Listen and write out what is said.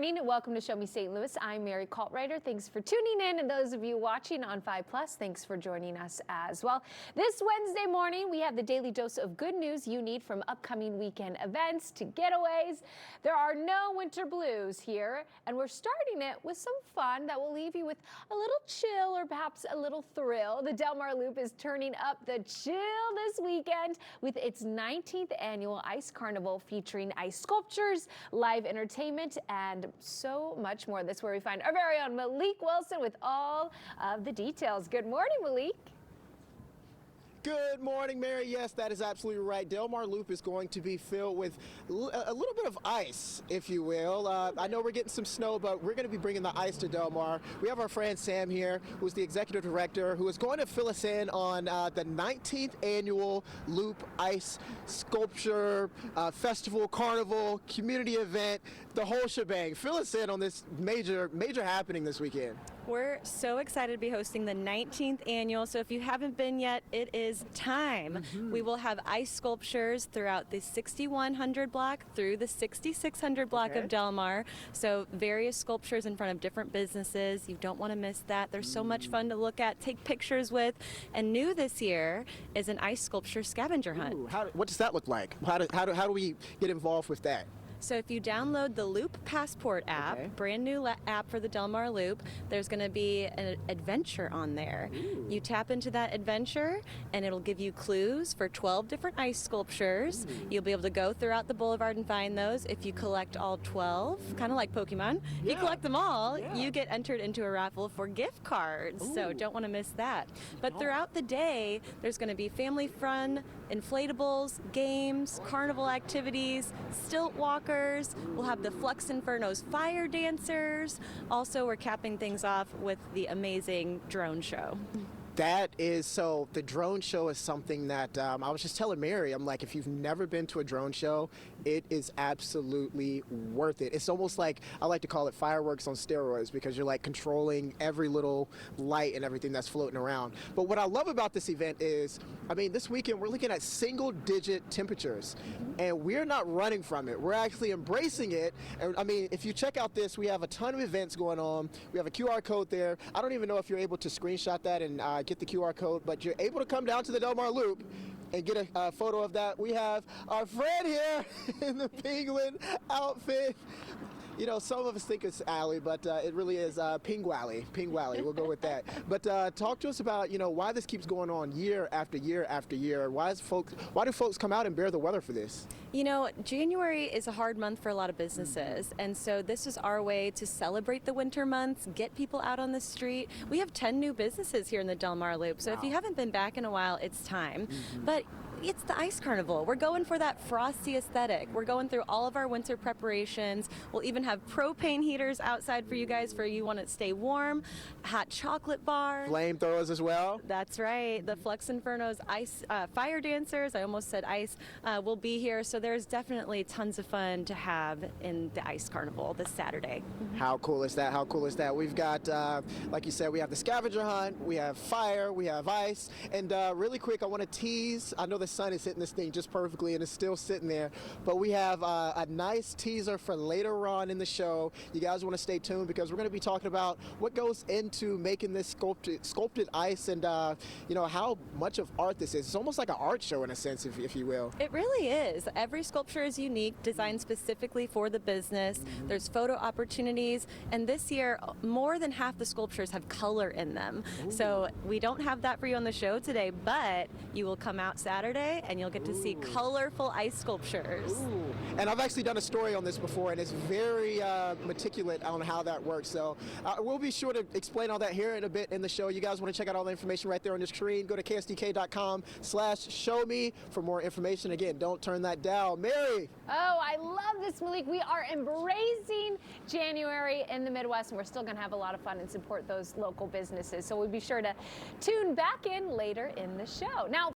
morning and welcome to Show Me St. Louis. I'm Mary Coltwriter. Thanks for tuning in, and those of you watching on 5 Plus, thanks for joining us as well. This Wednesday morning, we have the daily dose of good news you need from upcoming weekend events to getaways. There are no winter blues here, and we're starting it with some fun that will leave you with a little chill or perhaps a little thrill. The Delmar Loop is turning up the chill this weekend with its 19th annual Ice Carnival featuring ice sculptures, live entertainment, and so much more. That's where we find our very own Malik Wilson with all of the details. Good morning, Malik. Good morning, Mary. Yes, that is absolutely right. Delmar Loop is going to be filled with a little bit of ice, if you will. I know we're getting some snow, but we're going to be bringing the ice to Delmar. We have our friend Sam here, who's the executive director, who is going to fill us in on the 19th annual Loop Ice Sculpture Festival, Carnival, community event, the whole shebang. Fill us in on this major happening this weekend. We're so excited to be hosting the 19th annual, so if you haven't been yet, it is time. We will have ice sculptures throughout the 6100 block through the 6600 block of Delmar, so various sculptures in front of different businesses. You don't want to miss that. There's so much fun to look at, take pictures with, and new this year is an ice sculpture scavenger hunt. Ooh, what does that look like? How do we get involved with that? So if you download the Loop Passport app, brand new app for the Delmar Loop, there's going to be an adventure on there. Ooh. You tap into that adventure and it'll give you clues for 12 different ice sculptures. Ooh. You'll be able to go throughout the boulevard and find those. If you collect all 12, kind of like Pokemon, you collect them all, you get entered into a raffle for gift cards. Ooh. So don't want to miss that. But throughout the day, there's going to be family fun, inflatables, games, carnival activities, stilt walkers. We'll have the Flux Inferno's fire dancers. Also, we're capping things off with the amazing drone show. That is, so the drone show is something that I was just telling Mary, I'm like, if you've never been to a drone show, it is absolutely worth it. It's almost like, I like to call it fireworks on steroids, because you're like controlling every little light and everything that's floating around. But what I love about this event is, I mean, this weekend we're looking at single-digit temperatures, and we're not running from it. We're actually embracing it. And I mean, if you check out this, we have a ton of events going on. We have a QR code there. I don't even know if you're able to screenshot that and get the QR code, but you're able to come down to the Delmar Loop and get a photo of that. We have our friend here in the penguin outfit. You know, some of us think it's Allie, but it really is Pingwally. Pingwally, we'll go with that. But talk to us about, you know, why this keeps going on year after year after year. Why do folks come out and bear the weather for this? You know, January is a hard month for a lot of businesses, and so this is our way to celebrate the winter months, get people out on the street. We have 10 new businesses here in the Delmar Loop, so if you haven't been back in a while, it's time. But it's the Ice Carnival. We're going for that frosty aesthetic. We're going through all of our winter preparations. We'll even have propane heaters outside for you guys for you want to stay warm, hot chocolate bars. Flamethrowers as well? That's right. The Flux Inferno's ice fire dancers, I almost said ice, will be here. So there's definitely tons of fun to have in the Ice Carnival this Saturday. How cool is that? How cool is that? We've got, like you said, we have the scavenger hunt, we have fire, we have ice, and really quick, I want to tease, I know the sun is hitting this thing just perfectly and it's still sitting there, but we have a nice teaser for later on in the show. You guys want to stay tuned, because we're going to be talking about what goes into making this sculpted ice, and you know, how much of art this is. It's almost like an art show in a sense, if you will. It really is. Every sculpture is unique, designed specifically for the business. There's photo opportunities, and this year more than half the sculptures have color in them. Ooh. So we don't have that for you on the show today, but you will come out Saturday and you'll get to see colorful ice sculptures. Ooh. And I've actually done a story on this before, and it's very meticulous on how that works. So we'll be sure to explain all that here in a bit in the show. You guys want to check out all the information right there on the screen. Go to ksdk.com/showme for more information. Again, don't turn that down. Mary! Oh, I love this, Malik. We are embracing January in the Midwest, and we're still going to have a lot of fun and support those local businesses. So we'll be sure to tune back in later in the show. Now,